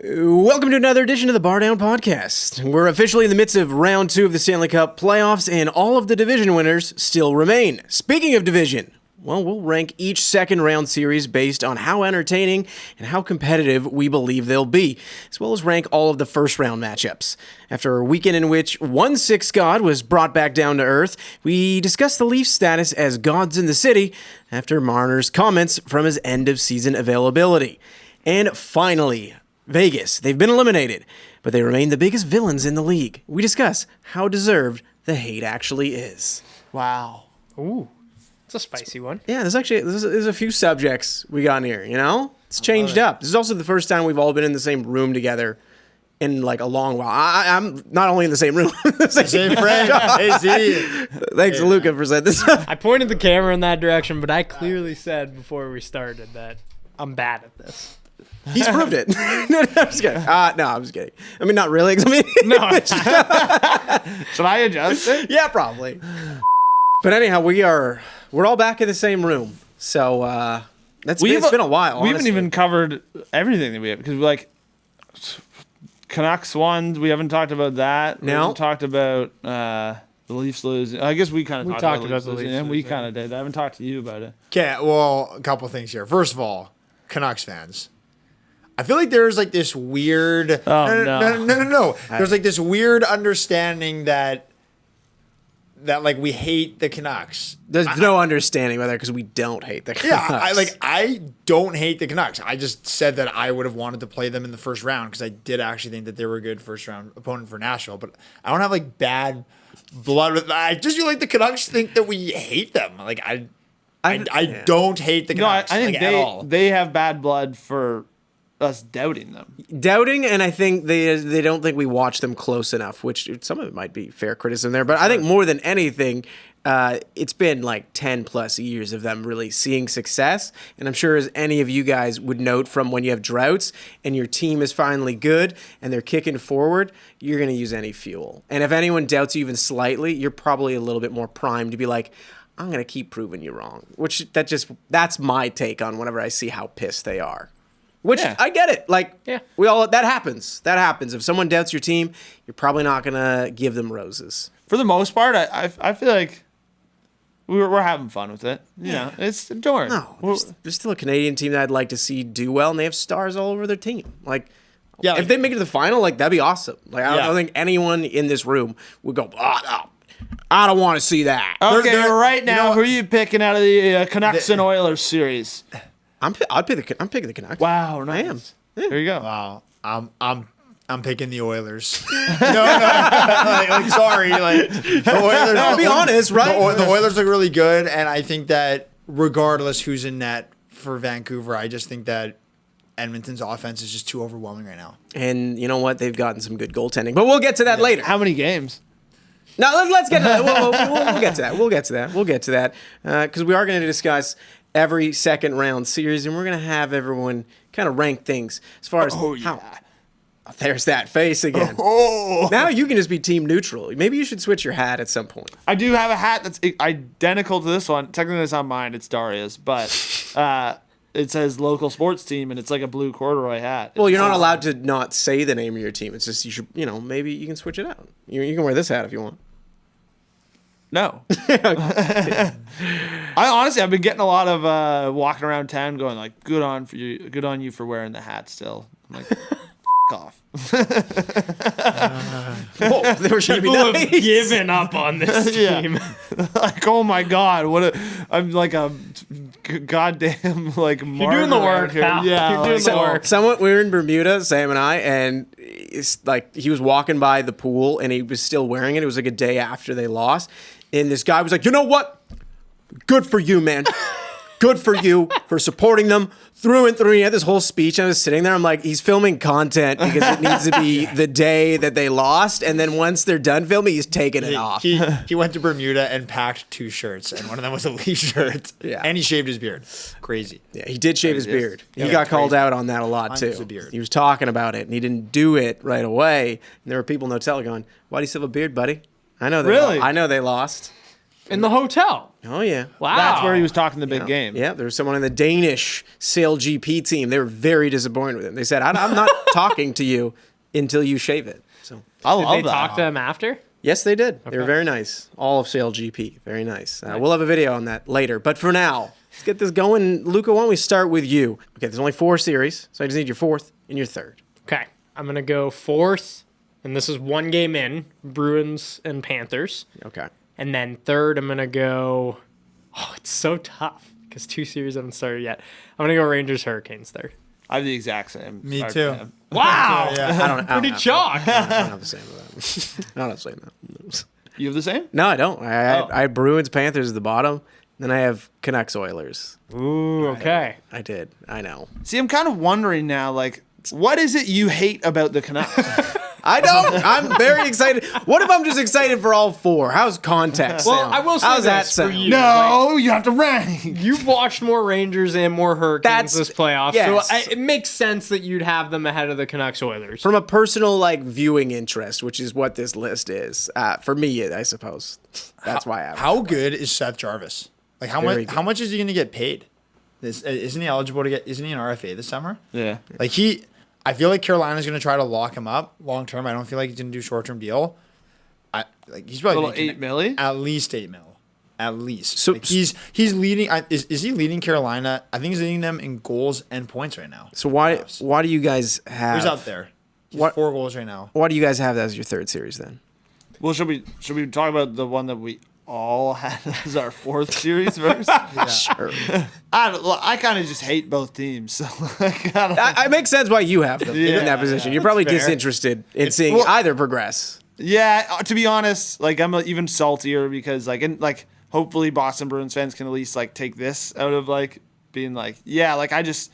Welcome to another edition of the BarDown Podcast. We're officially in the midst of round 2 of the Stanley Cup playoffs, and all of the division winners still remain. Speaking of division, well, we'll rank each second round series based on how entertaining and how competitive we believe they'll be, as well as rank all of the first round matchups. After a weekend in which 1-6 God was brought back down to earth, we discussed the Leafs' status as gods in the city after Marner's comments from his end of season availability. And finally, Vegas. They've been eliminated, but they remain the biggest villains in the league. We discuss how deserved the hate actually is. Wow. Ooh. It's a spicy one. Yeah, there's a few subjects we got in here, you know? It's changed up. This is also the first time we've all been in the same room together in like a long while. I'm not only in the same room, same friend. Thanks to Luca for saying this. I pointed the camera in that direction, but I clearly said before we started that I'm bad at this. He's proved it. No, I'm just kidding. No, I'm just kidding. I mean, not really. I mean, No. Should I adjust it? yeah, probably. But anyhow, we're all back in the same room. So it's been a while. We honestly. haven't even covered everything that we have because Canucks won. We haven't talked about that. We No. haven't talked about the Leafs losing. I guess we kind of talked about the Leafs losing. We losing. kind of did. I haven't talked to you about it. Okay, well, a couple things here. First of all, Canucks fans. I feel like there's like this weird... No. There's like this weird understanding that like we hate the Canucks. There's no understanding whether because we don't hate the Canucks. Yeah, I don't hate the Canucks. I just said that I would have wanted to play them in the first round because I did actually think that they were a good first round opponent for Nashville. But I don't have like bad blood with. I just feel like the Canucks think that we hate them. Like I don't hate the No, I Canucks. think at all. they have bad blood for us doubting them. Doubting, and I think they don't think we watch them close enough, which some of it might be fair criticism there. But I think more than anything, it's been like 10 plus years of them really seeing success. And I'm sure as any of you guys would note from when you have droughts and your team is finally good and they're kicking forward, you're going to use any fuel. And if anyone doubts you even slightly, you're probably a little bit more primed to be like, I'm going to keep proving you wrong. That's my take on whenever I see how pissed they are. Which, Yeah. I get it. Like, Yeah. that happens. That happens. If someone doubts your team, you're probably not going to give them roses. For the most part, I feel like we're having fun with it. You know, it's don't No, worry. there's still a Canadian team that I'd like to see do well, and they have stars all over their team. Like, Yeah, if they make it to the final, like, that'd be awesome. Like, I Yeah. don't think anyone in this room would go, I don't want to see that. Okay, they're- right now, you know- who are you picking out of the Canucks and Oilers series? I'm picking the Canucks. Wow, I nice. am. There you go. Wow, I'm picking the Oilers. no, sorry, like the Oilers. No, be honest, right? The Oilers look really good, and I think that regardless who's in net for Vancouver, I just think that Edmonton's offense is just too overwhelming right now. And you know what? They've gotten some good goaltending. But we'll get to that later. How many games? Now, let's get to that. We'll get to that. We'll get to that. Because we are going to discuss every second round series, and we're going to have everyone kind of rank things as far as how. There's that face again. Now you can just be team neutral. Maybe you should switch your hat at some point. I do have a hat that's identical to this one. Technically, it's not mine. It's Daria's, but it says local sports team, and it's like a blue corduroy hat. Well, you're not allowed to not say the name of your team. It's just you should, maybe you can switch it out. You can wear this hat if you want. No. I honestly, I've been getting a lot of walking around town going like, good on you for wearing the hat still. I'm like, off. Whoa, they were trying to be People nice. have given up on this Yeah. team. Like, oh my God, I'm like a goddamn like You're doing the work, pal. Yeah, You're doing the work. Someone, we were in Bermuda, Sam and I, and it's like he was walking by the pool and he was still wearing it. It was like a day after they lost. And this guy was like, you know what? Good for you, man. Good for you for supporting them through and through. He had this whole speech. I was sitting there. I'm like, he's filming content because it needs to be the day that they lost. And then once they're done filming, he's taking it off. He went to Bermuda and packed 2 shirts, and one of them was a Leaf shirt. Yeah. And he shaved his beard. Crazy. Yeah, he did shave his beard. He Yeah, got called crazy. out on that a lot, Mine too. was a beard. He was talking about it, and he didn't do it right away. And there were people in the hotel going, why do you still have a beard, buddy? I know Really? I know they lost. In the hotel. Oh, yeah. Wow. That's where he was talking the big game. Yeah, there was someone in the Danish Sail GP team. They were very disappointed with him. They said, I'm not talking to you until you shave it. So, I Did love they that. talk to him after? yes, they did. They were very nice. All of Sail GP. Very nice. We'll have a video on that later. But for now, let's get this going. Luca, why don't we start with you? Okay, there's only 4 series, so I just need your 4th and your 3rd. Okay. I'm going to go 4th, and this is 1 game in, Bruins and Panthers. Okay. And then 3rd, I'm going to go... Oh, it's so tough because 2 series haven't started yet. I'm going to go Rangers Hurricanes 3rd. I have the exact same. Me Sorry, too. man. Wow. Yeah. I don't Pretty have chalk. that. I don't have the same with that. I don't have the same with that. You have the same? No, I don't. Oh. I had Bruins, Panthers at the bottom. Then I have Canucks, Oilers. Ooh, okay. I did. I know. See, I'm kind of wondering now, like, what is it you hate about the Canucks? I don't. I'm very excited. What if I'm just excited for all 4? How's context Well, sound? I will say How's that this for sound? you. No, you have to rank. You've watched more Rangers and more Hurricanes That's- this playoff, yes. so it makes sense that you'd have them ahead of the Canucks Oilers. From a personal viewing interest, which is what this list is. For me, I suppose. That's why I have it. How good is Seth Jarvis? Like how Very much? good. How much is he going to get paid? Isn't he eligible to get? Isn't he an RFA this summer? Yeah. Like I feel like Carolina's going to try to lock him up long term. I don't feel like he's going to do short term deal. He's probably Little making 8 milli? at least 8 mil, at least. So- Like he's leading. Is he leading Carolina? I think he's leading them in goals and points right now. So why do you guys have? He's up there. He's What- 4 goals right now. Why do you guys have that as your 3rd series then? Well, should we talk about the one that we all had as our 4th series first? Sure. I kind of just hate both teams. So like, I don't- It makes sense why you have them in Yeah, that position. You're probably fair. disinterested in seeing well- either progress. yeah, to be honest, like I'm even saltier because hopefully Boston Bruins fans can at least like take this out of like being like, yeah, like I just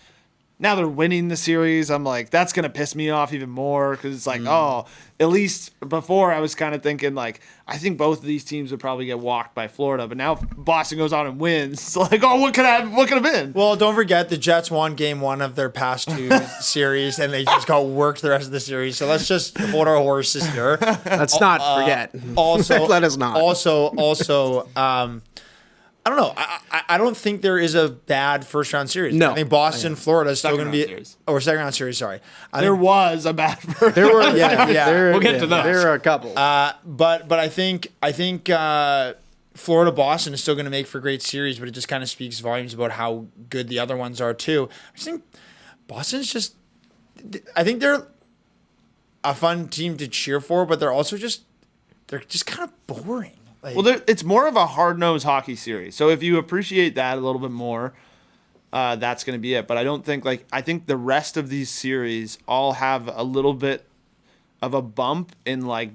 now they're winning the series. I'm like, that's going to piss me off even more because it's like, oh, at least before I was kind of thinking like, I think both of these teams would probably get walked by Florida. But now if Boston goes on and wins, it's like, oh, what could have been? Well, don't forget the Jets won game 1 of their past 2 series, and they just got worked the rest of the series. So let's just hold our horses here. Let's not forget. Also, Let us not. Also, I don't know. I don't think there is a bad first round series. No. I think Boston, Florida is still Second going to be round series. or second round series. Sorry, There was a bad first. There were yeah. We'll get to those. There are a couple. but I think Florida Boston is still going to make for a great series, but it just kind of speaks volumes about how good the other ones are too. I just think Boston's just. I think they're a fun team to cheer for, but they're just kind of boring. Like, Well, it's more of a hard-nosed hockey series. So if you appreciate that a little bit more, that's going to be it. But I think the rest of these series all have a little bit of a bump in like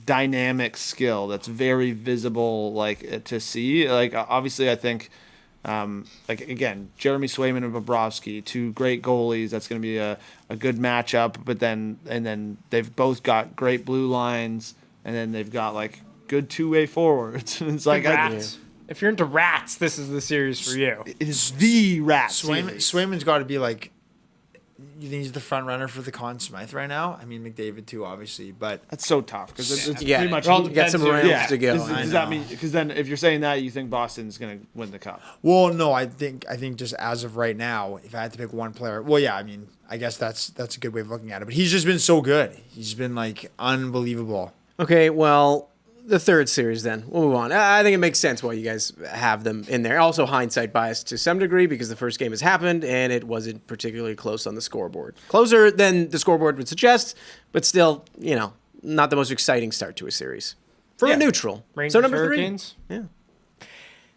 dynamic skill that's very visible to see. Like obviously I think again, Jeremy Swayman and Bobrovsky, 2 great goalies. That's going to be a good matchup. But then they've both got great blue lines, and then they've got like good 2-way forwards. It's like Rats. If you're into rats, this is the series for you. it is the rat series. Swayman's got to be like. You think he's the front runner for the Conn Smythe right now? I mean, McDavid too, obviously, but That's so tough because it's yeah, pretty much Well, you got some depends rounds who- to go. Does that mean because then if you're saying that you think Boston's gonna win the cup? well, no, I think just as of right now, if I had to pick one player, well, yeah, I mean, I guess that's a good way of looking at it. But he's just been so good. He's been like unbelievable. Okay, well, the 3rd series then. We'll move on. I think it makes sense why you guys have them in there. Also, hindsight bias to some degree because the first game has happened and it wasn't particularly close on the scoreboard. Closer than the scoreboard would suggest, but still, not the most exciting start to a series. For a neutral. Rangers, So number Hurricanes. 3. Yeah.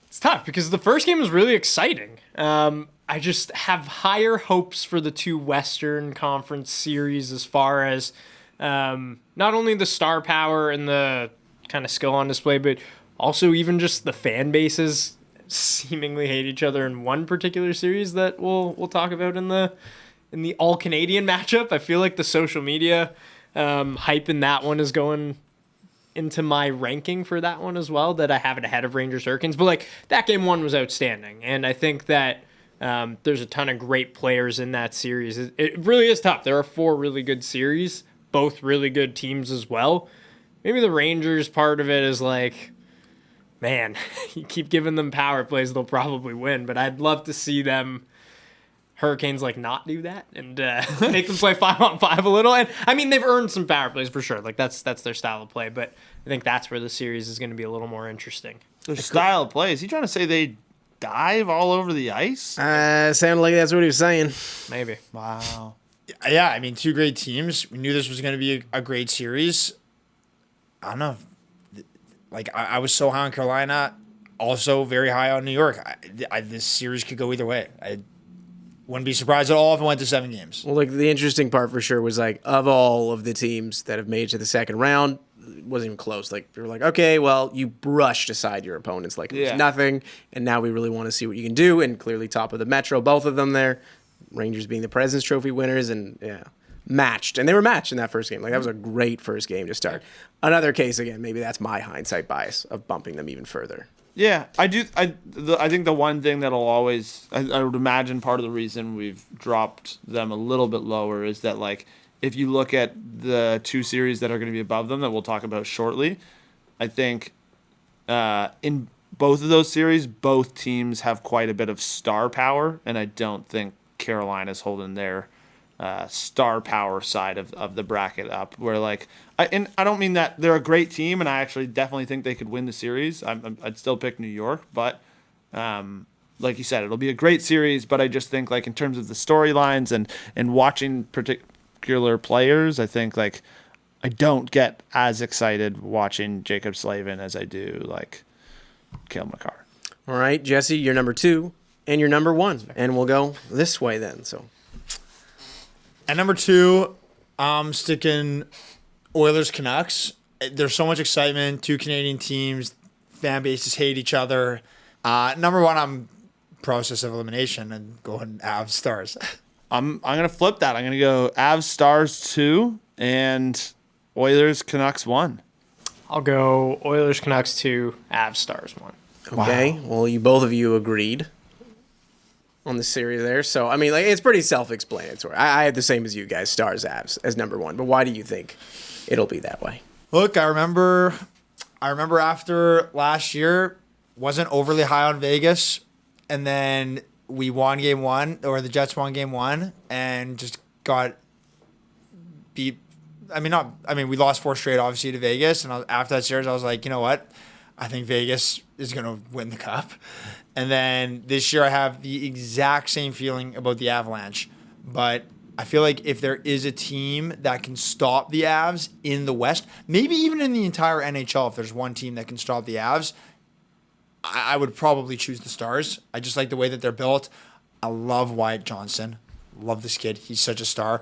It's tough because the first game was really exciting. I just have higher hopes for the 2 Western Conference series as far as not only the star power and the kind of skill on display, but also even just the fan bases seemingly hate each other in one particular series that we'll talk about in the all Canadian matchup. I feel like the social media hype in that one is going into my ranking for that one as well, that I have it ahead of Rangers Hurricanes. But like that game 1 was outstanding, and I think that there's a ton of great players in that series. It really is tough. There are 4 really good series, both really good teams as well. Maybe the Rangers part of it is like man, you keep giving them power plays, they'll probably win. But I'd love to see them Hurricanes like not do that and make them play 5-on-5 a little. And I mean, they've earned some power plays for sure. Like that's their style of play. But I think that's where the series is going to be a little more interesting. Their style of play. Is he trying to say they dive all over the ice? Sounded like that's what he was saying. Maybe. Wow. Yeah, I mean, two great teams. We knew this was going to be a great series. I don't know. Like, I was so high on Carolina, also very high on New York. This series could go either way. I wouldn't be surprised at all if it went to 7 games. Well, like the interesting part for sure was like of all of the teams that have made it to the second round, it wasn't even close. Like we were like, okay, well, you brushed aside your opponents like it was nothing, and now we really want to see what you can do. And clearly, top of the Metro, both of them there. Rangers being the President's Trophy winners, and matched, and they were matched in that first game. Like that was a great first game to start. Another case again, maybe that's my hindsight bias of bumping them even further. Yeah, I do. I think the one thing that'll always, I would imagine part of the reason we've dropped them a little bit lower is that, like, if you look at the 2 series that are going to be above them that we'll talk about shortly, I think in both of those series, both teams have quite a bit of star power, and I don't think Carolina's holding their star power side of the bracket up. Where, like, I don't mean that they're a great team, and I actually definitely think they could win the series. I'd still pick New York, but like you said, it'll be a great series. But I just think, like, in terms of the storylines and watching particular players, I think, like, I don't get as excited watching Jacob Slavin as I do, like, Cale Makar. All right, Jesse, you're number 2 and you're number 1, and we'll go this way then. So At number 2, I'm sticking Oilers Canucks. There's so much excitement. 2 Canadian teams, fan bases hate each other. Number 1, I'm process of elimination and going Avs Stars. I'm gonna flip that. I'm gonna go Avs Stars 2 and Oilers Canucks 1. I'll go Oilers Canucks 2, Avs Stars 1. okay, well, both of you agreed on the series there. So I mean, like, it's pretty self-explanatory. I had the same as you guys, Stars Avs as number 1. But why do you think it'll be that way? Look, I remember after last year, wasn't overly high on Vegas, and then we won game 1, or the Jets won game 1, and just got beat. We lost 4 straight, obviously, to Vegas, and after that series, I was like, you know what? I think Vegas is going to win the cup. And then this year, I have the exact same feeling about the Avalanche, but I feel like if there is a team that can stop the Avs in the West, maybe even in the entire NHL, if there's one team that can stop the Avs, I would probably choose the Stars. I just like the way that they're built. I love Wyatt Johnson. Love this kid. He's such a star.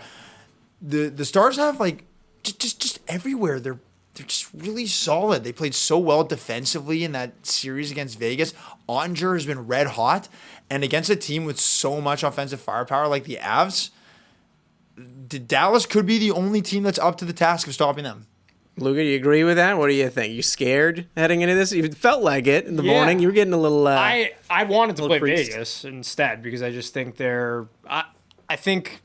The Stars have, like, just everywhere. They're just really solid. They played so well defensively in that series against Vegas. Ottinger has been red hot. And against a team with so much offensive firepower like the Avs, Dallas could be the only team that's up to the task of stopping them. Luca, do you agree with that? What do you think? You scared heading into this? You felt like it in the morning. You were getting a little... I wanted to play creased. Vegas instead because I just think they're... I think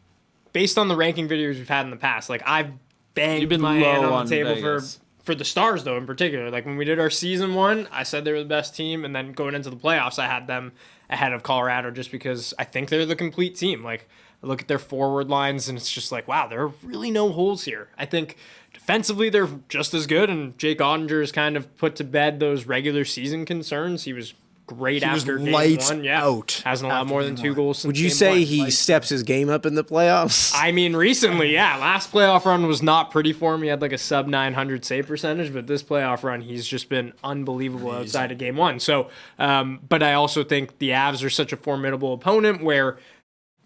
based on the ranking videos we've had in the past, like, I've banged my hand on the table for the Stars, though, in particular. Like, when we did our season 1, I said they were the best team, and then going into the playoffs, I had them ahead of Colorado just because I think they're the complete team. Like, I look at their forward lines, and it's just like, wow, there are really no holes here. I think defensively, they're just as good, and Jake Ottinger has kind of put to bed those regular season concerns. He was great after game 1. Out hasn't allowed more than 2 goals since Would you game say 1. he steps his game up in the playoffs? I mean, recently, yeah. Last playoff run was not pretty for him. He had like a sub 900 save percentage, but this playoff run, he's just been unbelievable outside of game 1. So, but I also think the Avs are such a formidable opponent where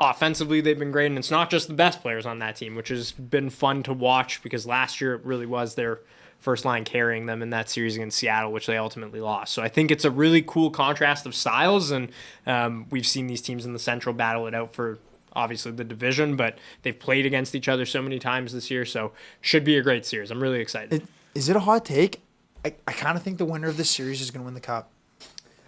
offensively they've been great, and it's not just the best players on that team, which has been fun to watch because last year it really was their first line carrying them in that series against Seattle, which they ultimately lost. So I think it's a really cool contrast of styles, and we've seen these teams in the Central battle it out for obviously the division, but they've played against each other so many times this year, so should be a great series. I'm really excited. Is it a hot take? I kind of think the winner of this series is going to win the cup.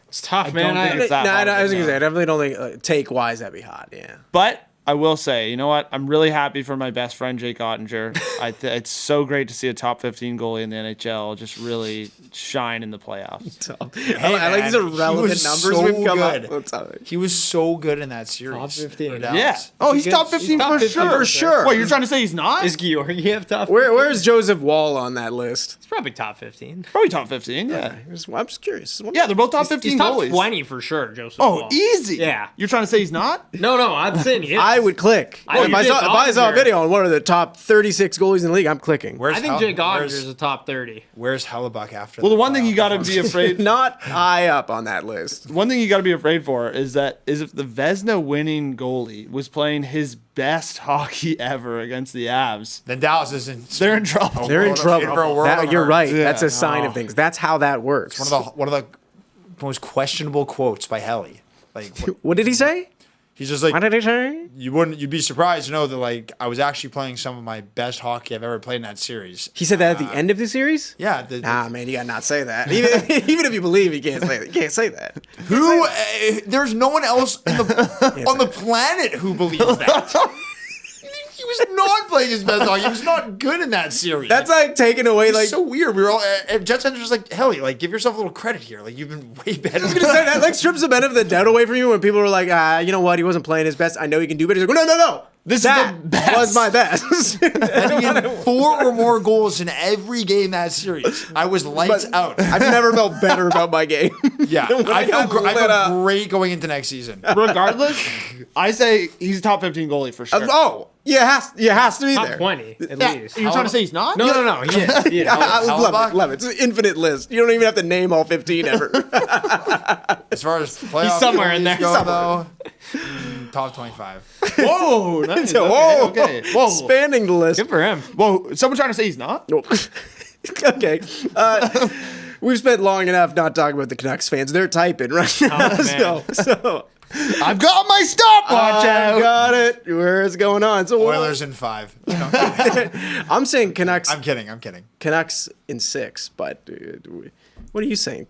It's tough, man. don't think it's that hard I was to going to say, know. I definitely don't think take-wise that'd be hot, yeah. But I will say, you know what? I'm really happy for my best friend Jake Ottinger. It's so great to see a top 15 goalie in the NHL just really shine in the playoffs. I like these irrelevant numbers we've come up with. He was so good in that series. Top 15. for Dallas. Yeah. Oh, he's top 15 top for 15 sure. for sure. What, you're trying to say he's not? Is Georgiev top 15? Where's Joseph Wall on that list? He's probably top 15. Probably top 15, yeah. I'm just curious. Yeah, they're both top 15 He's top goalies. 20 for sure, Joseph Oh, Wall. easy. Yeah. You're trying to say he's not? No, I'm saying he is. I would click. I If I saw a video on one of the top 36 goalies in the league, I'm clicking. I think Jake Ottinger is a top 30. Where's Hellebuck after? Well, the one thing you got to be afraid Not high up on that list. One thing you got to be afraid for is if the Vezina winning goalie was playing his best hockey ever against the Avs, Then Dallas isn't. they're in trouble. They're in trouble. For a world of You're hurt. right. Yeah. That's a sign of things. That's how that works. One of the most questionable quotes by Helly. Like What did he say? he's just like What did he say? you'd be surprised to know that like I was actually playing some of my best hockey I've ever played in that series. He said that at the end of the series? Yeah. Nah, man, you gotta not say that. Even if you believe, you can't say that. You can't say that. Who? There's no one else on the planet who believes that. He was not playing his best hockey. He was not good in that series. That's like taking away It's like. so weird. We were all Jet Center was like, Helly, like give yourself a little credit here. Like you've been way better. I was gonna say that like strips the benefit of the doubt away from you when people were like, you know what, he wasn't playing his best. I know he can do better. He's like, no. This that is the best. was my best. Letting in 4 or more goals in every game that series. I was lights out. I've never felt better about my game. Yeah, I got feel lit up. great going into next season. Regardless, I say he's a top 15 goalie for sure. You has to be Top there. 20, at Yeah, least. you're trying to say he's not? No. He is. He is. I love Hellebuck? it. Love it. It's an infinite list. You don't even have to name all 15 ever. As far as playoff somewhere in goalies there. go, though, top 25. Whoa, nice. Whoa. Okay. Whoa. Expanding the list. Good for him. Whoa, someone trying to say he's not? Nope. Okay. We've spent long enough not talking about the Canucks fans. They're typing right now. man. So I've got my stopwatch I out. got it. Where's going on? So Oilers in 5. No, I'm saying Canucks. I'm kidding. Canucks in 6. But what are you saying?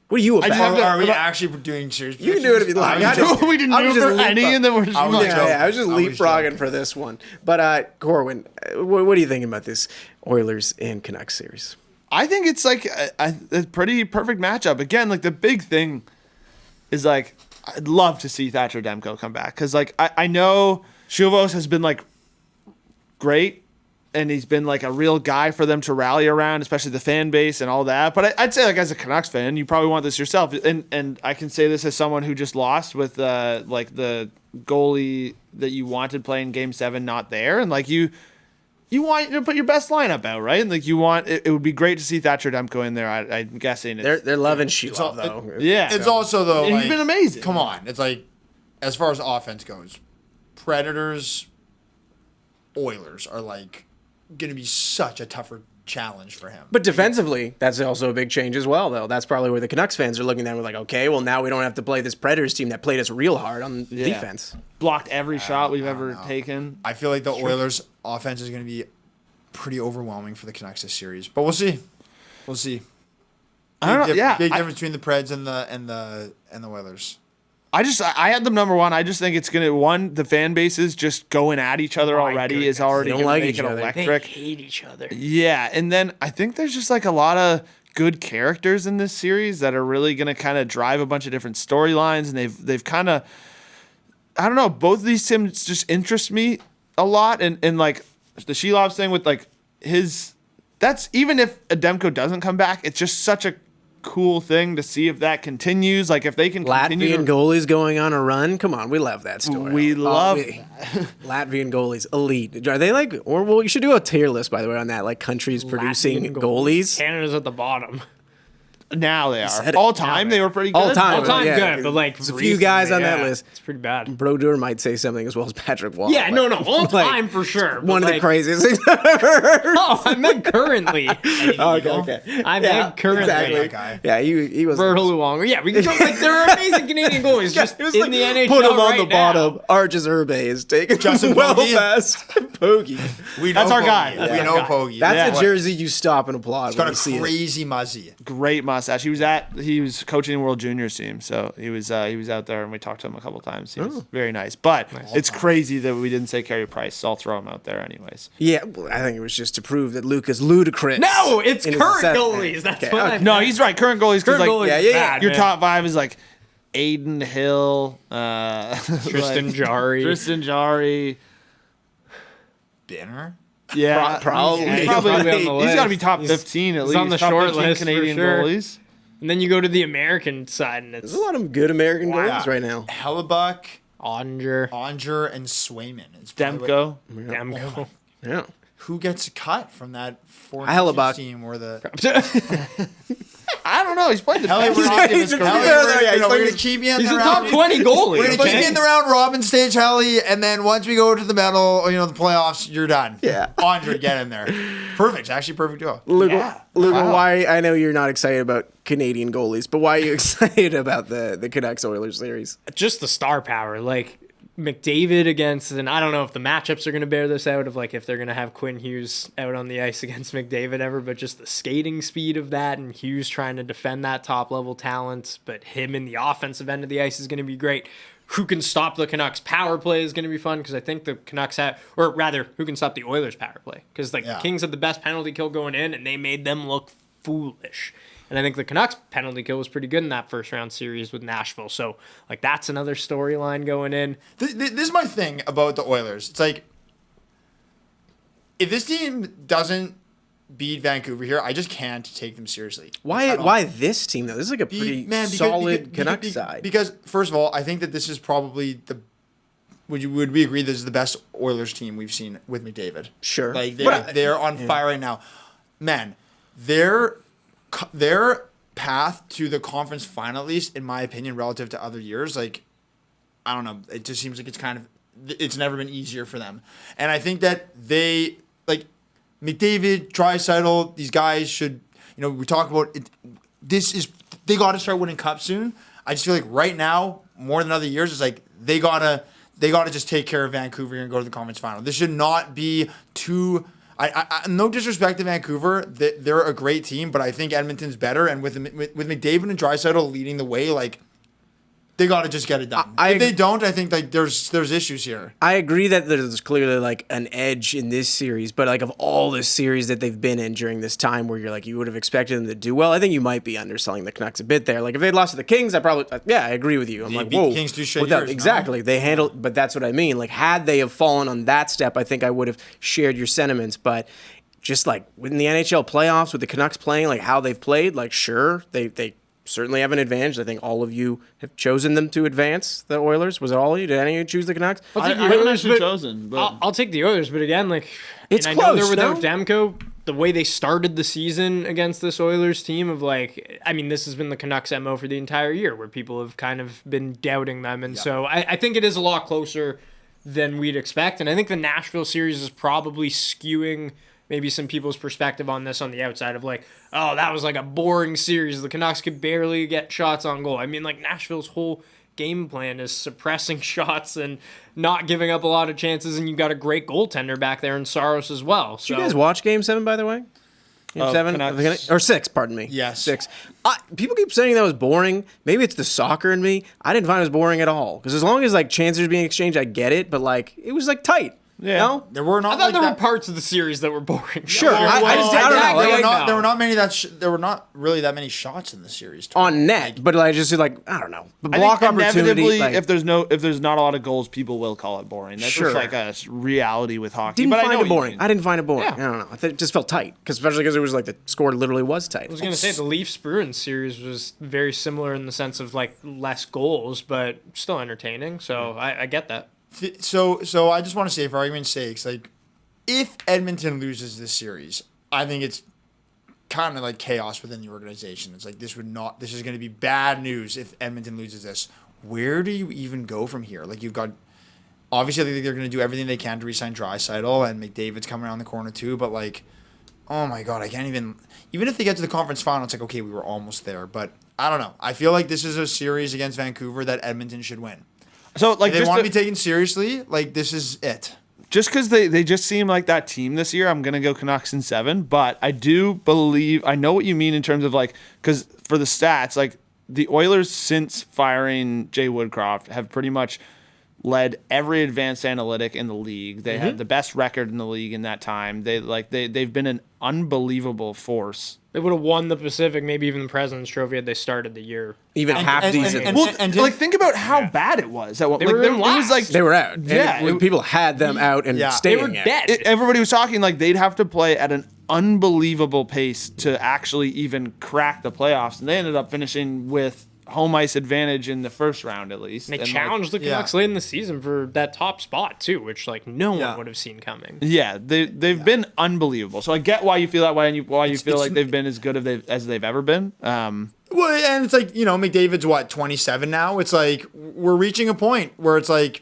What are you about? just have to- Are we actually doing serious? You can do it if you like. We didn't do it for any, and then we're just I was Yeah, joking. I was just I was leapfrogging joking. for this one. But Corwin, what are you thinking about this Oilers and Canucks series? I think it's like a pretty perfect matchup. Again, like the big thing is like I'd love to see Thatcher Demko come back because like I know Chuvos has been like great and he's been like a real guy for them to rally around, especially the fan base and all that. But I'd say like as a Canucks fan, you probably want this yourself. And I can say this as someone who just lost with like the goalie that you wanted playing Game 7 not there, and like you want to put your best lineup out, right? And like you want it would be great to see Thatcher Demko in there. I'm guessing They're loving Sheila all- though. yeah. It's also though. And Like, he's been amazing. Come on, it's like as far as offense goes, Predators, Oilers are like going to be such a tougher challenge for him. But defensively, that's also a big change as well, though. That's probably where the Canucks fans are looking at. We're like, okay, well now we don't have to play this Predators team that played us real hard on defense. Blocked every shot we've ever taken. I feel like the Oilers' offense is going to be pretty overwhelming for the Canucks this series, but we'll see. We'll see. I don't know. Yeah, big difference between the Preds and the Oilers. I had them number one. I just think it's gonna the fan bases just going at each other My already is goodness. already They don't gonna like make each it other. They electric. hate each other. Yeah, and then I think there's just like a lot of good characters in this series that are really gonna kind of drive a bunch of different storylines, and they've kind of I don't know. Both of these teams just interest me a lot, and like the Shelov's thing with like that's even if Ademko doesn't come back, it's just such a cool thing to see if that continues. Like if they can continue. Latvian goalies going on a run. Come on, we love that story. We love Latvian goalies, elite. Are they like? Or well, you should do a tier list by the way on that. Like countries producing Latvian goalies. Canada's at the bottom. Now they said are. it. All time, they were pretty good. All time. All time Yeah. good, but like There's a few guys on that recently, list. It's pretty bad. Brodeur might say something as well as Patrick Wall. Yeah, no, all like, time for sure. but One of the like- craziest things I've ever heard. Oh, I meant currently. Okay. I meant currently. Exactly. That guy. Yeah, he was. Virgil Luongo. Yeah, we can go, like there are amazing Canadian goalies just It was in like, the NHL put him on right the now. bottom. Arches Urbe is taking Justin well Pogge? past Pogge. We That's know our guy. Pogge. That's We our know guy. Pogge. That's Yeah. a jersey you stop and applaud He's got when a you see it. crazy muzzy. Great mustache. He was coaching the World Juniors team, so he was out there, and we talked to him a couple times. He was very nice, but it's crazy that we didn't say Carey Price. So I'll throw him out there anyways. Yeah, well, I think it was just to prove that Luca's ludicrous. No, it's in his current assessment. goalies. That's Okay, what okay. I No, he's right. Current goalies, because Current goalies like is bad, your man. top 5 is like Aiden Hill, Tristan Jarry. Tristan Jarry. Banner. Yeah, Probably. Yeah, He's he's probably on the he's got to be list. top He's- 15 at he's least. on the Top short 15 list for Canadian sure. goalies. And then you go to the American side, and it's There's a lot of good American Wow. goalies right now. Hellebuck, Onger, and Swayman. It's probably what- Demko. Demko. Yeah. Who gets cut from that 4 Hellebuck. team where the I don't know. He's played the Helly, best we're hockey of he's his a career. fair- we're he's gonna like- keep you in He's the a round. top 20 goalie. We're gonna keep okay? you in the round robin stage, Helly, and then once we go to the medal, the playoffs, you're done. Yeah. Andre, get in there. Perfect. Actually, perfect duo. Luca, why? I know you're not excited about Canadian goalies, but why are you excited about the Canucks Oilers series? Just the star power, like McDavid against, and I don't know if the matchups are going to bear this out, of like if they're going to have Quinn Hughes out on the ice against McDavid ever, but just the skating speed of that, and Hughes trying to defend that top level talent, but him in the offensive end of the ice is going to be great. Who can stop the Canucks power play is going to be fun, because I think the Canucks have, or rather, who can stop the Oilers power play, because the Kings had the best penalty kill going in, and they made them look foolish. And I think the Canucks penalty kill was pretty good in that first round series with Nashville. So, like, that's another storyline going in. This is my thing about the Oilers. It's like, if this team doesn't beat Vancouver here, I just can't take them seriously. Why? At all. Why this team though? This is like a pretty solid Canucks because, side. Because first of all, I think that this is probably the. Would we agree this is the best Oilers team we've seen with McDavid? Sure. Like But they're on fire right now. Man, their path to the conference final, at least in my opinion, relative to other years, like I don't know, it just seems like it's never been easier for them. And I think that they like McDavid, Draisaitl, these guys should, we talk about it. They got to start winning cups soon. I just feel like right now, more than other years, it's like they gotta just take care of Vancouver and go to the conference final. This should not be too. I no disrespect to Vancouver, they're a great team, but I think Edmonton's better. And with McDavid and Draisaitl leading the way, like they got to just get it done. If they don't, I think like there's issues here. I agree that there's clearly like an edge in this series, but like of all the series that they've been in during this time where you're like you would have expected them to do well, I think you might be underselling the Canucks a bit there. Like if they'd lost to the Kings, I agree with you. I'm They like, beat whoa, the Kings 2 straight without- years, no? exactly. They handled, but that's what I mean. Like had they have fallen on that step, I think I would have shared your sentiments. But just like in the NHL playoffs with the Canucks playing like how they've played, like sure they certainly have an advantage. I think all of you have chosen them to advance, the Oilers. Was it all of you? Did any of you choose the Canucks? I'll I take the haven't Oilers, actually but chosen, but I'll take the Oilers, but again, like It's and I know they're close, without no? Demko. The way they started the season against this Oilers team of like, I mean, this has been the Canucks' MO for the entire year, where people have kind of been doubting them, and so I think it is a lot closer than we'd expect, and I think the Nashville series is probably skewing maybe some people's perspective on this on the outside of like, oh, that was like a boring series. The Canucks could barely get shots on goal. I mean, like Nashville's whole game plan is suppressing shots and not giving up a lot of chances, and you've got a great goaltender back there in Saros as well. So Did you guys watch Game 7, by the way? Game Oh, 7? Canucks. Or 6, pardon me. Yes. 6. People keep saying that was boring. Maybe it's the soccer in me. I didn't find it was boring at all. Because as long as like chances are being exchanged, I get it. But like, it was like tight. Yeah. No? There were not I thought like there that. were parts of the series that were boring. Sure. Well, I just I don't know. there, Like, were not, there were not many there were not really that many shots in the series. on net, but like just like I don't know. The I block think opportunity. inevitably, Like, if there's not a lot of goals, people will call it boring. That's Sure. just like a reality with hockey. didn't but I know find what it you boring. mean. I didn't find it boring. Yeah. I don't know. I think it just felt tight, especially because it was like the score literally was tight. I was going to say the Leafs Bruins series was very similar in the sense of like less goals, but still entertaining. So I get that. So I just want to say, for argument's sakes, like if Edmonton loses this series, I think it's kind of like chaos within the organization. It's like this is going to be bad news if Edmonton loses this. Where do you even go from here? Like you've got, obviously I think they're going to do everything they can to re-sign Draisaitl, and McDavid's coming around the corner too, but like, oh my God, I can't even if they get to the conference final, it's like, okay, we were almost there, but I don't know. I feel like this is a series against Vancouver that Edmonton should win. So like If they just want to to- be taken seriously, like this is it. just because they just seem like that team this year, I'm going to go Canucks in 7. But I do believe, I know what you mean in terms of like, because for the stats, like the Oilers since firing Jay Woodcroft have pretty much led every advanced analytic in the league. They had the best record in the league in that time. They've been an unbelievable force. They would have won the Pacific, maybe even the President's Trophy had they started the year. Even half decent. And Like, think about how bad it was. They were in it was last. like They were out. Yeah, And people had them out and Yeah. staying They were out. dead. everybody was talking like they'd have to play at an unbelievable pace to actually even crack the playoffs, and they ended up finishing with home ice advantage in the first round at least. They And, like, challenged the Canucks late in the season for that top spot too, which like no Yeah. one would have seen coming. yeah, they've been unbelievable. So I get why you feel that way, and why you feel it's- like they've been as good as they've ever been. Well, and it's like, McDavid's what, 27 now? It's like we're reaching a point where it's like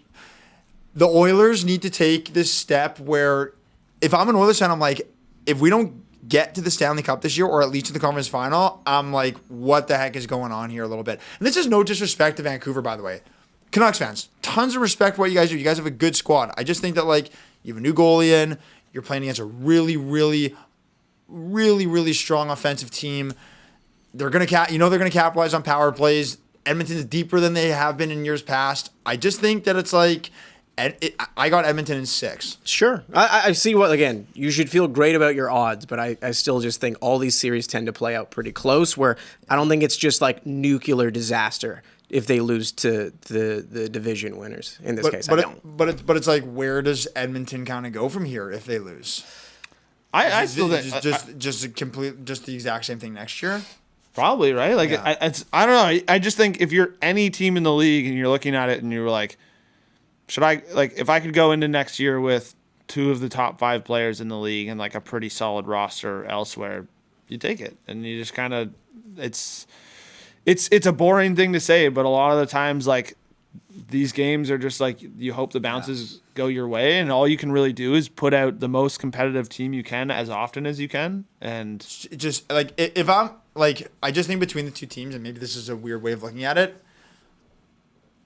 the Oilers need to take this step where if I'm an Oilers fan, I'm like, if we don't get to the Stanley Cup this year or at least to the conference final, I'm like, what the heck is going on here a little bit? And this is no disrespect to Vancouver, by the way. Canucks fans, tons of respect for what you guys do. You guys have a good squad. I just think that like you have a new goalie in, you're playing against a really, really, really, really strong offensive team. They're gonna they're gonna capitalize on power plays. Edmonton's deeper than they have been in years past. I just think that it's like, I got Edmonton in 6. Sure. I see what, again, you should feel great about your odds, but I still just think all these series tend to play out pretty close, where I don't think it's just like nuclear disaster if they lose to the division winners. In this case, I don't. But it's like, where does Edmonton kind of go from here if they lose? I still think Just the exact same thing next year. probably right. Like Yeah. I don't know. I just think if you're any team in the league and you're looking at it and you're like, should I if I could go into next year with 2 of the top 5 players in the league and like a pretty solid roster elsewhere, you take it, and you just kind of it's a boring thing to say, but a lot of the times like these games are just like you hope the bounces go your way, and all you can really do is put out the most competitive team you can as often as you can. And Just like if I'm like, I just think between the two teams, and maybe this is a weird way of looking at it,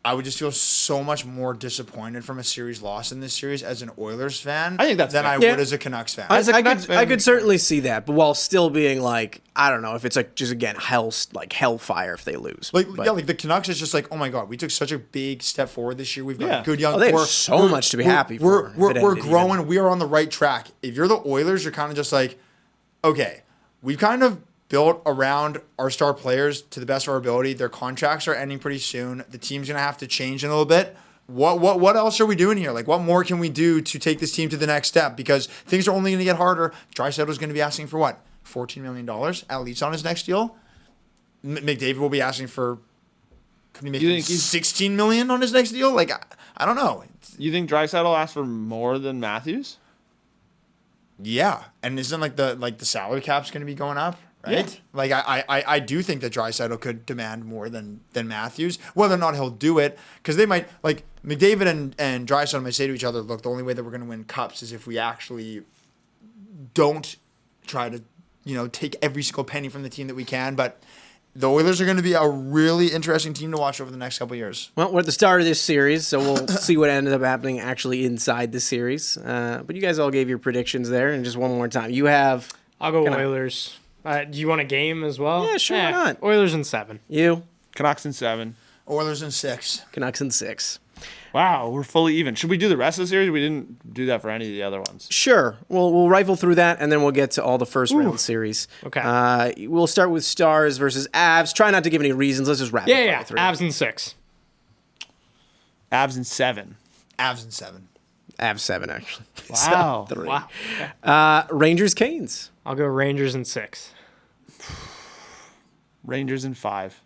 I would just feel so much more disappointed from a series loss in this series as an Oilers fan I think that's than fair. I Yeah. would as a Canucks fan. As a I Canucks fan, could certainly see that, but while still being like, I don't know if it's like just again hellfire if they lose. Like But- like the Canucks is just like, oh my god, we took such a big step forward this year. We've got Yeah. a good young. Oh, they have core. so much to be happy for if it We're ended growing. even. We are on the right track. If you're the Oilers, you're kind of just like, okay, we've kind of built around our star players to the best of our ability. Their contracts are ending pretty soon. The team's gonna have to change in a little bit. What else are we doing here? Like, what more can we do to take this team to the next step? Because things are only going to get harder. Draisaitl's going to be asking for what? $14 million at least on his next deal. McDavid will be asking for. Could he make You think he's- $16 million on his next deal? Like, I don't know. you think Draisaitl asked for more than Matthews? Yeah, and isn't like the salary cap's going to be going up, right? Yeah. Like I do think that Draisaitl could demand more than Matthews. Whether or not he'll do it, because they might like McDavid and Draisaitl might say to each other, "Look, the only way that we're going to win cups is if we actually don't try to take every single penny from the team that we can." But the Oilers are going to be a really interesting team to watch over the next couple of years. Well, we're at the start of this series, so we'll see what ended up happening actually inside the series. But you guys all gave your predictions there, and just one more time, you have I'll go Can I- Oilers. Do you want a game as well? Yeah, sure, why not? Oilers in 7. you Canucks in 7. Oilers in 6. Canucks in 6. Wow, we're fully even. Should we do the rest of the series? We didn't do that for any of the other ones. Sure. We'll rifle through that, and then we'll get to all the first round series. Okay. We'll start with Stars versus Avs. Try not to give any reasons. Let's just wrap Yeah. it through. Avs in 6. Avs in 7. Avs in 7. Avs 7, actually. Wow. So, 3. Wow. Rangers Canes. I'll go Rangers in 6. Rangers in 5.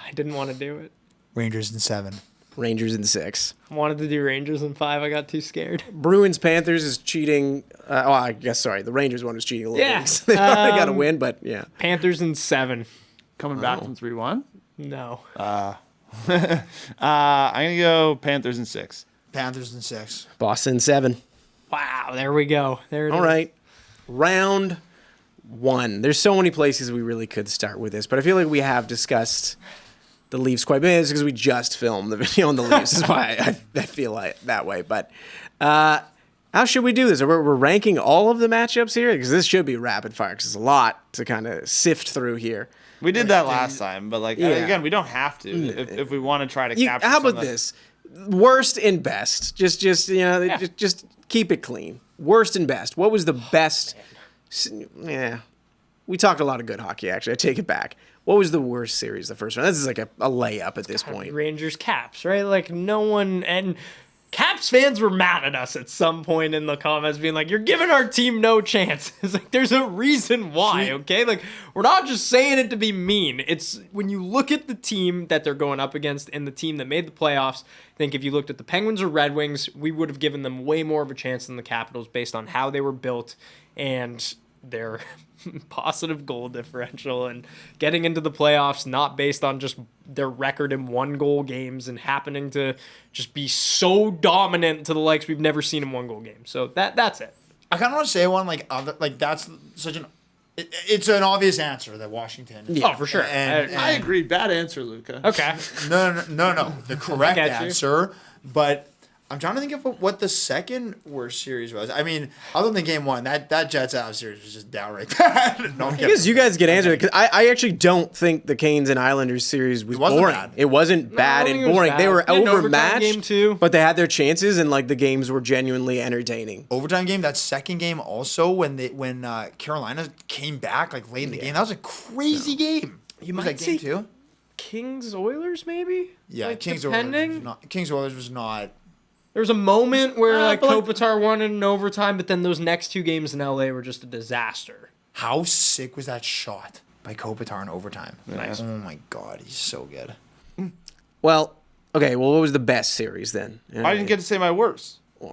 I didn't want to do it. Rangers in 7. Rangers in 6. I wanted to do Rangers in 5. I got too scared. Bruins Panthers is cheating. I guess, sorry, the Rangers one was cheating a little Yeah. bit. So they already got to win, but yeah. Panthers in 7. Coming back from 3-1. No. I'm going to go Panthers in 6. Panthers in 6. Boston 7. Wow. There we go. There it All is. right. Round 1. There's so many places we really could start with this, but I feel like we have discussed the Leafs quite a bit. It's because we just filmed the video on the Leafs. Is why I feel like that way. But How should we do this? We're ranking all of the matchups here? Because this should be rapid fire, because there's a lot to kind of sift through here. We did that last time, but like again, we don't have to if we want to try to capture. How about this? Worst and best. Just just keep it clean. Worst and best. What was the best? Yeah, we talked a lot of good hockey. Actually, I take it back. What was the worst series the first round? This is like a layup at this point. Rangers Caps, right? Like no one and Caps fans were mad at us at some point in the comments being like, you're giving our team no chance. It's like, there's a reason why, okay? Like, we're not just saying it to be mean. It's when you look at the team that they're going up against and the team that made the playoffs, I think if you looked at the Penguins or Red Wings, we would have given them way more of a chance than the Capitals based on how they were built and their positive goal differential and getting into the playoffs, not based on just their record in 1-goal games and happening to just be so dominant to the likes we've never seen in 1-goal games. So that's it. I kind of want to say one like that's such an it's an obvious answer that Washington. Yeah. Oh, for sure. And I agree. Bad answer, Luca. Okay. No. The correct I get you. answer, but I'm trying to think of what the second worst series was. I mean, other than game one, that Jets Avs series was just downright bad. No, I guess you guys get answered because I actually don't think the Canes and Islanders series was boring. Bad. It wasn't bad and boring. They were overmatched, game too. but they had their chances and like the games were genuinely entertaining. Overtime game, that second game also when Carolina came back like late in the game, that was a crazy game. You was might that game say too? Kings Oilers maybe? Yeah, like, Kings depending. Oilers was not. There was a moment where like but, Kopitar won in overtime, but then those next two games in LA were just a disaster. How sick was that shot by Kopitar in overtime? Nice. Oh my god, he's so good. Well, okay. Well, what was the best series then? I didn't get to say my worst. Do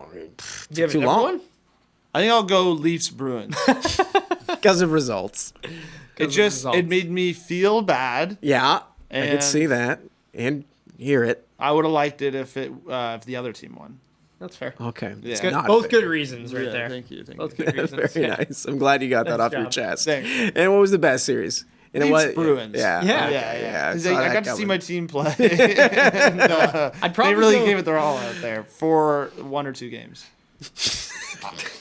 you have too a long. one? I think I'll go Leafs Bruins. Because of results. It made me feel bad. Yeah, I And- could see that and hear it. I would have liked it if the other team won. That's fair. Okay, Yeah. It's Good. not Both fair. good reasons right Yeah, there. thank you. Both good reasons. Very Yeah. nice. I'm glad you got that Nice off your job. chest. Thanks. And what was the best series? And Leafs Bruins. Yeah. Yeah. okay, Yeah. saw I that got to see coming. my team play. And, I'd probably they really go- gave it their all out there for 1 or 2 games.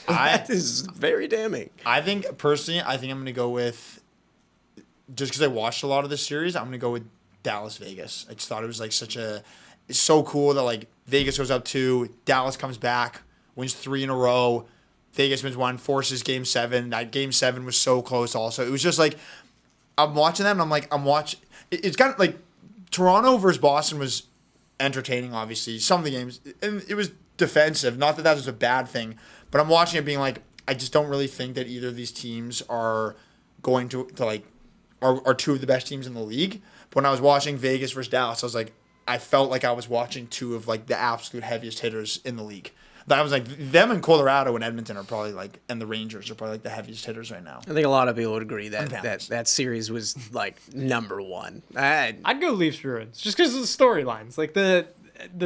This is very damning. I think personally, I'm going to go with, just because I watched a lot of this series, I'm going to go with Dallas Vegas. I just thought it was like it's so cool that like Vegas goes up 2, Dallas comes back, wins 3 in a row, Vegas wins 1, forces game 7. That game 7 was so close also. It was just like, I'm watching them and I'm like, it's kind of like Toronto versus Boston was entertaining, obviously. Some of the games, and it was defensive. Not that was a bad thing, but I'm watching it being like, I just don't really think that either of these teams are going to like, are two of the best teams in the league. But when I was watching Vegas versus Dallas, I was like, I felt like I was watching two of like the absolute heaviest hitters in the league. I was like, them and Colorado and Edmonton are probably like, and the Rangers are probably like the heaviest hitters right now. I think a lot of people would agree that Unbalanced. that series was like number one. I'd go Leafs Bruins just because of the storylines, like the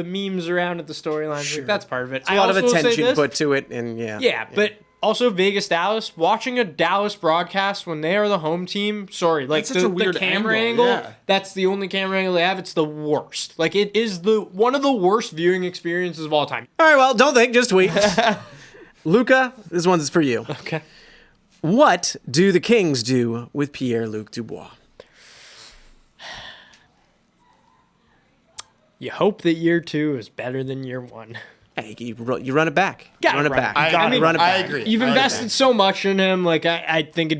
memes around at the storylines. Like, that's part of it. a lot of also will say attention this. put to it, and Yeah, but also Vegas Dallas, watching a Dallas broadcast when they are the home team, sorry, like That's such a weird the camera angle, angle, yeah. that's the only camera angle they have. It's the worst. Like it is one of the worst viewing experiences of all time. All right, well, don't think, just tweet. Luca, this one's for you. Okay. What do the Kings do with Pierre-Luc Dubois? You hope that year 2 is better than year 1. Hey, you run it back. Gotta Run it run back. it. You gotta I mean, run it I back. agree. You've I like invested that. so much in him. Like I think it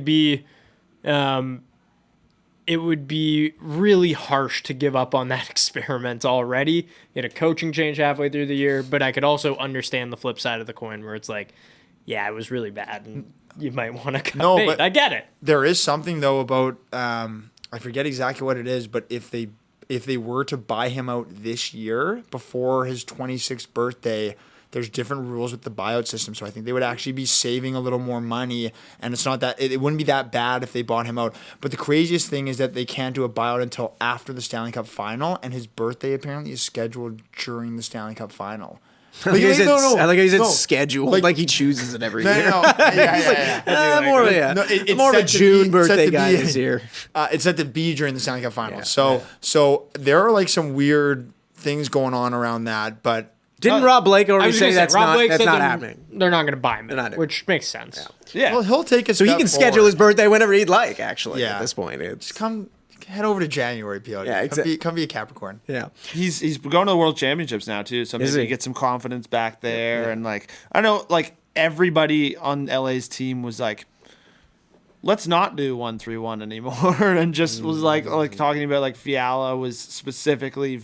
would be really harsh to give up on that experiment already. You had a coaching change halfway through the year, but I could also understand the flip side of the coin where it's like, yeah, it was really bad, and you might want to cut bait. but- I get it. There is something though about I forget exactly what it is, but if they were to buy him out this year before his 26th birthday, there's different rules with the buyout system. So I think they would actually be saving a little more money, and it's not that it wouldn't be that bad if they bought him out. But the craziest thing is that they can't do a buyout until after the Stanley Cup final, and his birthday apparently is scheduled during the Stanley Cup final. I like how he said, I like how he said No. scheduled, like he chooses it every No, year. no, yeah. More of a, No, it's more of a set to June be- birthday set to guy be- this year. It's set to be during the Stanley Cup Finals. Yeah. So there are like some weird things going on around that. But Didn't Rob Blake I already was say gonna that's Rob not Blake that's said not they're- happening? They're not going to buy him, not- which makes sense. Yeah. Well, he'll take a So he step can forward. schedule his birthday whenever he'd like. Actually, Yeah. at this point, it's Just come head over to January, PLD. Yeah, Come be a Capricorn. yeah. He's going to the World Championships now too, so maybe Is he? he get some confidence back there. And like I know, like everybody on LA's team was like, let's not do 1-3-1 anymore, and just was like talking about like Fiala was specifically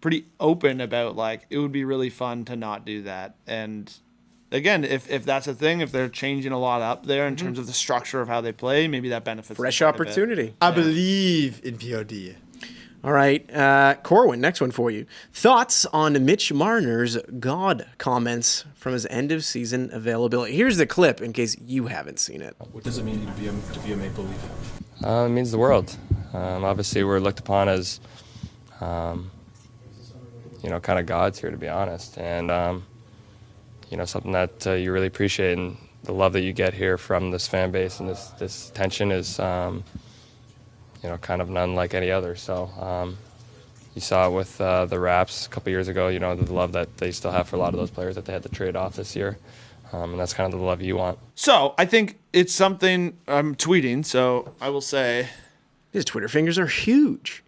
pretty open about like it would be really fun to not do that. And again, if that's a thing, if they're changing a lot up there in terms of the structure of how they play, maybe that benefits Fresh them quite a bit. opportunity. I believe in POD. All right, Corwin, next one for you. Thoughts on Mitch Marner's God comments from his end of season availability. Here's the clip in case you haven't seen it. What does it mean to be a Maple Leaf? It means the world. Obviously, we're looked upon as, kind of gods here, to be honest. And, something that you really appreciate, and the love that you get here from this fan base and this attention is, kind of none like any other. So you saw it with the Raps a couple years ago, the love that they still have for a lot of those players that they had to trade off this year. And that's kind of the love you want. So I think it's something I'm tweeting. So I will say, His Twitter fingers are huge.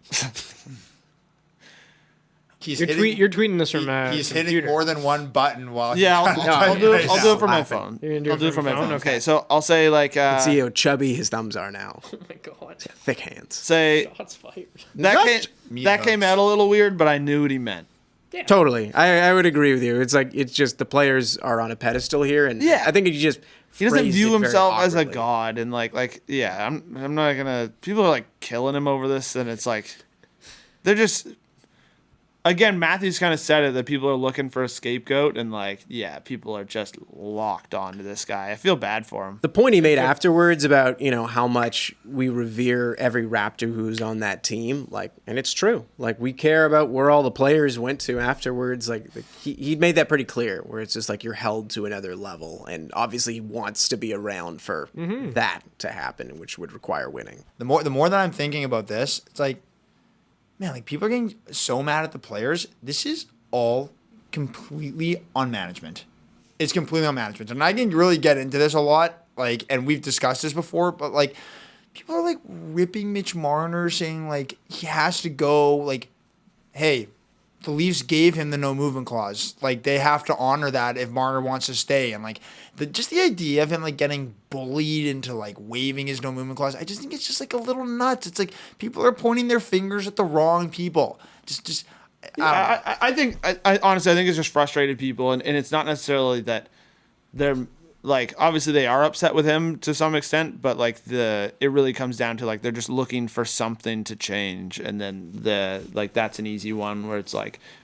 You're tweeting this from He's computer. hitting more than one button while yeah, he's I'll do it. I'll do it from my Laughing. phone. You're gonna do I'll it do it from from my your phone. phone? Okay, so I'll say like See how chubby his thumbs are now. Oh my god. Thick hands. say Shots fired. that came out a little weird, but I knew what he meant. Totally. I would agree with you. It's just the players are on a pedestal here, and Yeah. I think he just He doesn't phrased view it very himself as a awkwardly. god, and I'm not gonna. People are like killing him over this, and it's like they're just. Again, Matthews kind of said it that people are looking for a scapegoat, and people are just locked onto this guy. I feel bad for him. The point he made afterwards about, how much we revere every Raptor who's on that team, and it's true. We care about where all the players went to afterwards. He made that pretty clear, where it's just you're held to another level, and obviously he wants to be around for that to happen, which would require winning. The more that I'm thinking about this, it's man, people are getting so mad at the players. This is all completely on management. It's completely on management. And I didn't really get into this a lot, and we've discussed this before, but people are ripping Mitch Marner, saying he has to go, hey, the Leafs gave him the no movement clause. They have to honor that if Marner wants to stay. And just the idea of him getting bullied into waiving his no movement clause, I just think it's just a little nuts. It's people are pointing their fingers at the wrong people. I think honestly, I think it's just frustrated people, and it's not necessarily that they're obviously they are upset with him to some extent, but it really comes down to they're just looking for something to change, and then that's an easy one where it's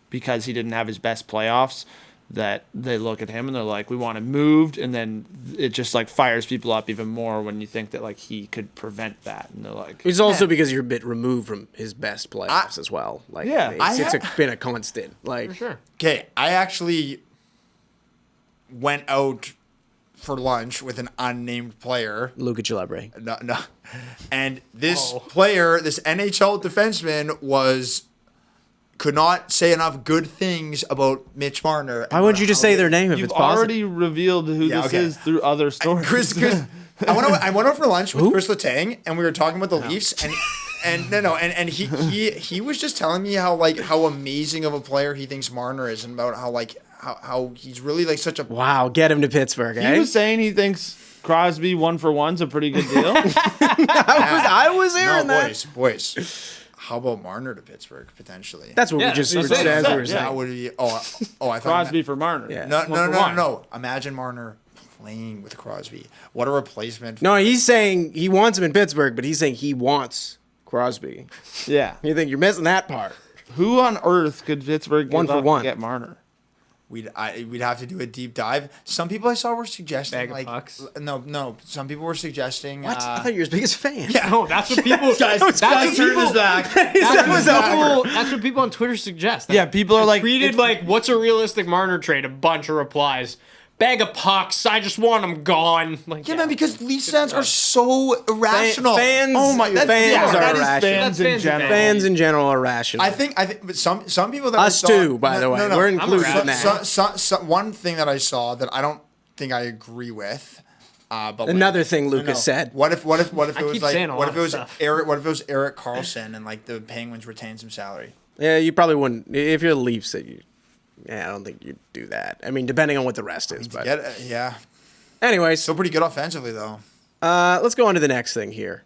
because he didn't have his best playoffs, that they look at him and they're we want him moved, and then it just fires people up even more when you think that he could prevent that, and they're It's also because you're a bit removed from his best playoffs as well. It's been a constant. For sure. Okay, I actually went out for lunch with an unnamed player. Luca Celebre. No. And this player, this NHL defenseman, could not say enough good things about Mitch Marner. Why wouldn't you just say their name if you've it's possible? already revealed who this is through other stories. Chris, I went out for lunch with Chris Letang, and we were talking about the Leafs, and he was just telling me how amazing of a player he thinks Marner is, and about how he's really such a Wow, get him to Pittsburgh, eh? He was saying he thinks Crosby 1-for-1's a pretty good deal. I was hearing that. boys. How about Marner to Pittsburgh potentially? That's what we just sort of said as we were That saying. would be. I thought Crosby for Marner. Yeah. No. Imagine Marner playing with Crosby. What a replacement. No, he's saying he wants him in Pittsburgh, but he's saying he wants Crosby. Yeah. You think you're missing that part? Who on earth could Pittsburgh give up 1-for-1 to get Marner? We'd have to do a deep dive. Some people I saw were suggesting Bag of pucks? No. Some people were suggesting. What? I thought you were his biggest fan. Yeah. No, that's what people. that's what people. That's what people on Twitter suggest. Yeah, people are tweeted what's a realistic Marner trade? A bunch of replies. bag of pucks. I just want them gone. Like, Yeah, man, because Leafs fans are so irrational. Fans, oh my, fans are that is irrational. fans in general. Fans in general are rational. I think, but some people that Us I saw, too, by the way. We're included in that. One thing that I saw that I don't think I agree with. But Another thing Lucas said. What if it was keep like saying a what lot if it of was stuff. Eric? What if it was Eric Carlson and like the Penguins retained some salary? Yeah, you probably wouldn't. If you're the Leafs, I don't think you'd do that. I mean, depending on what the rest is. But Yeah. anyways, Still pretty good offensively though. let's go on to the next thing here,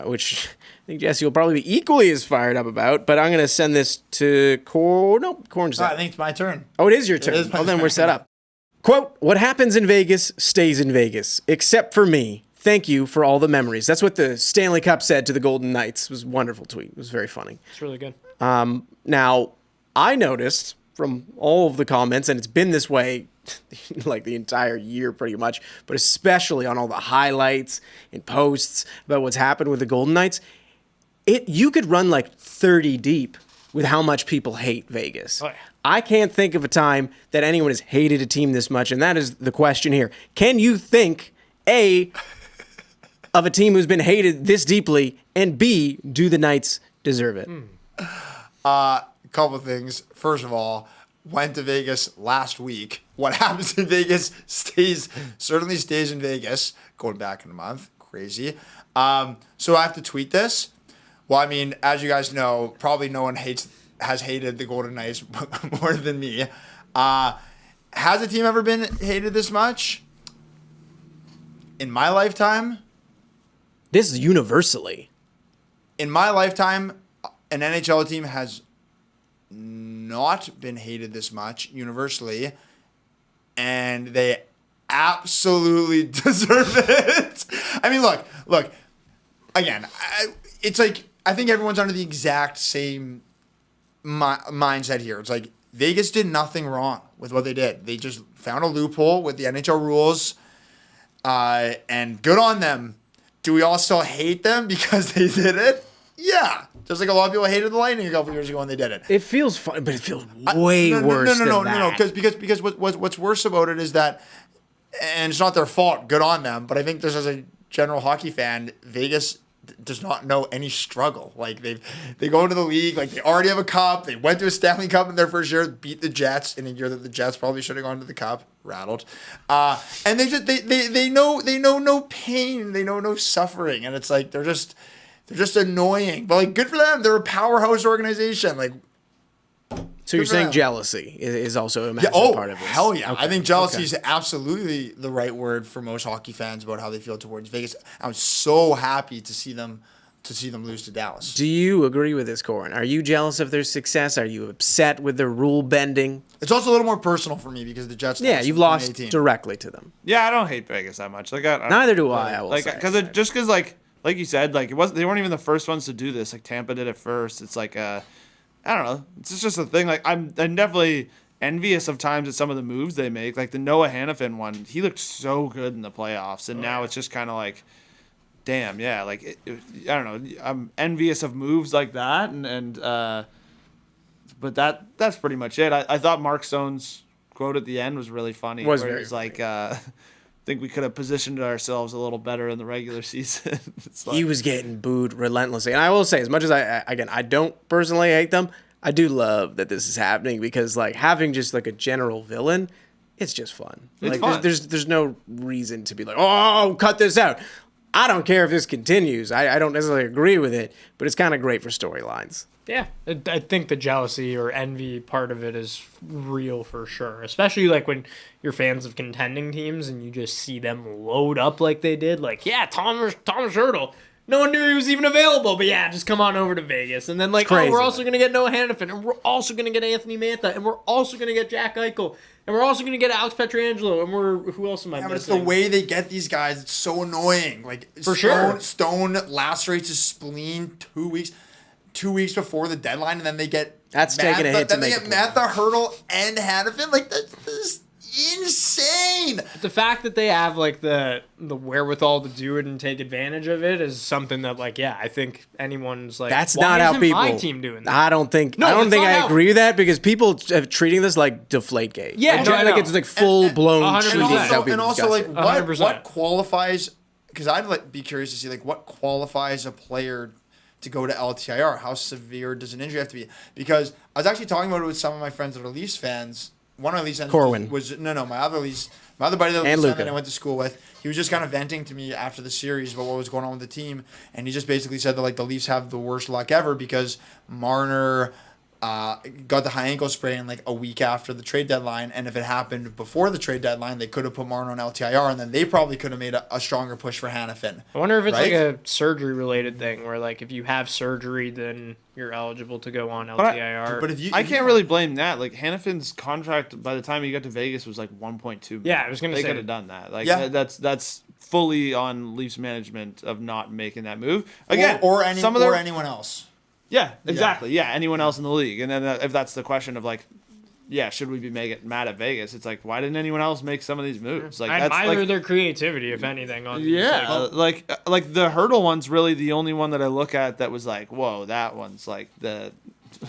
which I think Jesse will probably be equally as fired up about. But I'm going to send this to Corn's. I think it's my turn. Oh, it is your turn. is my Well, then we're turn. set up. Quote, what happens in Vegas stays in Vegas, except for me. Thank you for all the memories. That's what the Stanley Cup said to the Golden Knights. It was a wonderful tweet. It was very funny. It's really good. Now, I noticed from all of the comments, and it's been this way like the entire year pretty much, but especially on all the highlights and posts about what's happened with the Golden Knights, you could run like 30 deep with how much people hate Vegas. Oh, yeah. I can't think of a time that anyone has hated a team this much, and that is the question here. Can you think, A, of a team who's been hated this deeply, and B, do the Knights deserve it? Couple of things. First of all, went to Vegas last week. What happens in Vegas certainly stays in Vegas. Going back in a month, crazy. So I have to tweet this. Well, I mean, as you guys know, probably no one has hated the Golden Knights more than me. Has a team ever been hated this much? In my lifetime? This is universally. In my lifetime, an NHL team has not been hated this much universally, and they absolutely deserve it. I mean, look. Again, it's like I think everyone's under the exact same mindset here. It's like Vegas did nothing wrong with what they did. They just found a loophole with the NHL rules, and good on them. Do we all still hate them because they did it? Yeah. Just like a lot of people hated the Lightning a couple years ago when they did it. It feels fun, but it feels way worse than that. No. Because what's worse about it is that, and it's not their fault. Good on them. But I think just as a general hockey fan, Vegas does not know any struggle. Like they go into the league, like they already have a cup. They went to a Stanley Cup in their first year, beat the Jets in a year that the Jets probably should have gone to the Cup. Rattled, and they know no pain. They know no suffering, and it's like they're just annoying. But like, good for them. They're a powerhouse organization. Like, So you're saying jealousy is also a massive part of this? Hell yeah. Okay. I think jealousy is absolutely the right word for most hockey fans about how they feel towards Vegas. I'm so happy to see them lose to Dallas. Do you agree with this, Corwin? Are you jealous of their success? Are you upset with their rule bending? It's also a little more personal for me because the Jets. Yeah, you've lost directly to them. Yeah, I don't hate Vegas that much. Like, Neither do I will like, say. because like you said, like they weren't even the first ones to do this. Like Tampa did it first. It's like I don't know. It's just a thing. Like I'm definitely envious of times at some of the moves they make. Like the Noah Hannafin one, he looked so good in the playoffs, and now it's just kind of like, damn, yeah. Like I don't know. I'm envious of moves like that, but that's pretty much it. I thought Mark Stone's quote at the end was really funny. Was where very it's like, I think we could have positioned ourselves a little better in the regular season. It's like, He was getting booed relentlessly. And I will say, as much as I don't personally hate them, I do love that this is happening because like having just like a general villain, it's just fun. It's like fun. There's no reason to be like, oh, cut this out. I don't care if this continues. I don't necessarily agree with it, but it's kind of great for storylines. Yeah, I think the jealousy or envy part of it is real for sure. Especially like when you're fans of contending teams and you just see them load up like they did. Like, yeah, Thomas Hertl. No one knew he was even available, but yeah, just come on over to Vegas. And then like, crazy. we're also going to get Noah Hannafin, and we're also going to get Anthony Mantha, and we're also going to get Jack Eichel, and we're also going to get Alex Pietrangelo, and who else am I Yeah, but it's missing? the way they get these guys. It's so annoying. Like For sure. Stone lacerates his spleen 2 weeks before the deadline, and then they get That's taking a hit to Then they make get a point. Mantha, Hertl, and Hannafin. Like this, insane. The fact that they have like the wherewithal to do it and take advantage of it is something that like I think anyone's like That's why not how isn't people. my team doing that? I don't think. No, I don't it's think not I how- agree with that because people are treating this like Deflategate. Yeah, like, no, I like know. it's like full blown 100%. cheating. is how people And also discuss like it. what 100%. qualifies? Because I'd like be curious to see like what qualifies a player to go to LTIR. How severe does an injury have to be? Because I was actually talking about it with some of my friends that are Leafs fans. One of the Leafs fans Corwin. was my other buddy that And was Luca. that I went to school with. He was just kind of venting to me after the series about what was going on with the team, and he just basically said that like the Leafs have the worst luck ever because Marner got the high ankle sprain like a week after the trade deadline, and if it happened before the trade deadline, they could have put Marner on LTIR, and then they probably could have made a stronger push for Hannafin. I wonder if it's Right? like a surgery related thing where like if you have surgery then you're eligible to go on LTIR. But if you, I can't really blame that. Like Hannafin's contract by the time he got to Vegas was like 1.2 million. Yeah, I was gonna they say- could have done that. Like Yeah. that's fully on Leafs management of not making that move. Again, or anyone else. Yeah, exactly. Yeah, anyone else in the league. And then if that's the question of like, should we be mad at Vegas? It's like, why didn't anyone else make some of these moves? Like I that's admire like, their creativity, if anything. On these, yeah, like the hurdle one's really the only one that I look at that was like, whoa, that one's like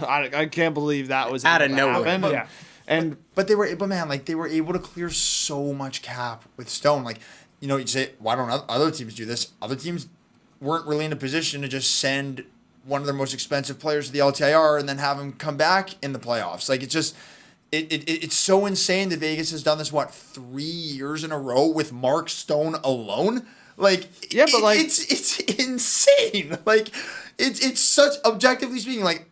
I can't believe that was Out able of to nowhere. happen. Yeah. And But they were able to clear so much cap with Stone. Like, you say, why don't other teams do this? Other teams weren't really in a position to just send one of their most expensive players to the LTIR and then have him come back in the playoffs. Like, it's just, it's so insane that Vegas has done this, 3 years in a row with Mark Stone alone? Like, Yeah, but, like- it's insane. Like, it's such, objectively speaking, like,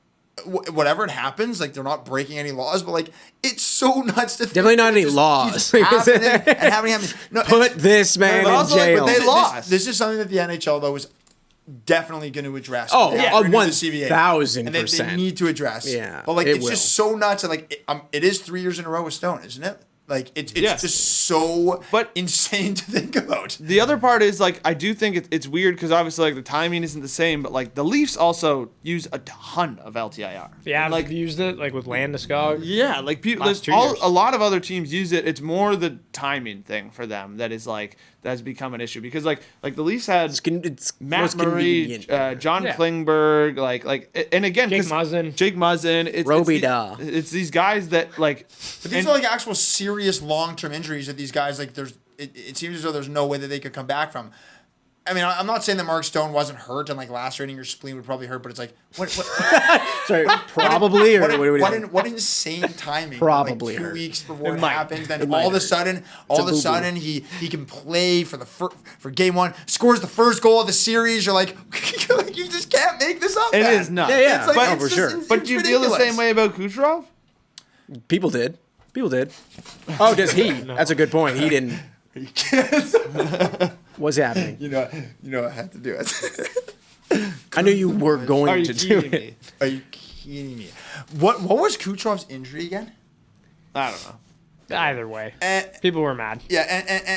whatever it happens, like they're not breaking any laws, but like it's so nuts to think Definitely not that it any just laws. keeps happening and happening. No, Put this man but in also, like, jail. but they lost. This is something that the NHL though is definitely going to address. Oh, when they yeah, renew the 1000%. and they need to address. Yeah, but like it it's will. just so nuts. And like it is 3 years in a row with Stone, isn't it? Like it's Yes. just so But- insane to think about. the other part is like I do think it's weird because obviously like the timing isn't the same, but like the Leafs also use a ton of LTIR. Yeah, And, like used it like with Landeskog. Yeah, like people, Last 2 all, years. a lot of other teams use it. It's more the timing thing for them that is like that's become an issue because like the Leafs had it's Matt most Murray, convenient. John Yeah. Klingberg, and again, Jake 'cause Muzzin. Jake Muzzin, it's these guys that like. But these and- are like actual serious long-term injuries that these guys like. It seems as though there's no way that they could come back from. I mean, I'm not saying that Mark Stone wasn't hurt and like lacerating your spleen would probably hurt, but it's like Sorry, probably or what insane timing. Probably like 2 hurt. weeks before it might. happens, then It might all of a hurt. sudden, a boo-boo. he can play for for game one, scores the first goal of the series. You're like, you just can't make this up. It man. is nuts. Yeah, It's like, no, it's for just- sure. it's- But it's do you feel the ridiculous. same way about Kucherov? People did. Oh, does he? That's a good point. He didn't. What's happening? You know, I had to do it. I knew you were Are going you to do kidding it. me? Are you kidding me? What was Kucherov's injury again? I don't know. Either way, And, people were mad. yeah,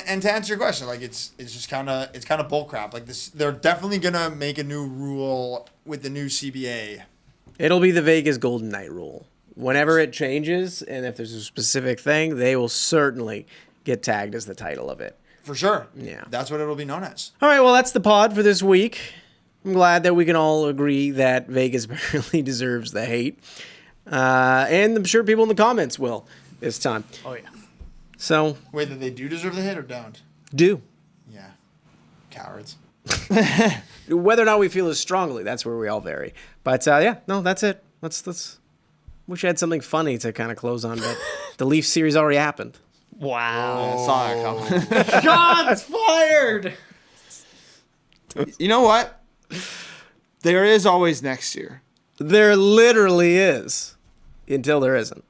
and to answer your question, like it's just kind of bull crap. Like this, they're definitely gonna make a new rule with the new CBA. It'll be the Vegas Golden Knight rule. Whenever it changes, and if there's a specific thing, they will certainly get tagged as the title of it. For sure. Yeah. That's what it'll be known as. All right, well, that's the pod for this week. I'm glad that we can all agree that Vegas apparently deserves the hate. And I'm sure people in the comments will this time. Oh yeah. So, Wait, that they do deserve the hit or don't? do. Yeah. Cowards. Whether or not we feel as strongly, that's where we all vary. But yeah, no, that's it. Let's wish I had something funny to kind of close on, but the Leafs series already happened. Wow. I saw that coming. Shots fired. You know what? There is always next year. There literally is, until there isn't.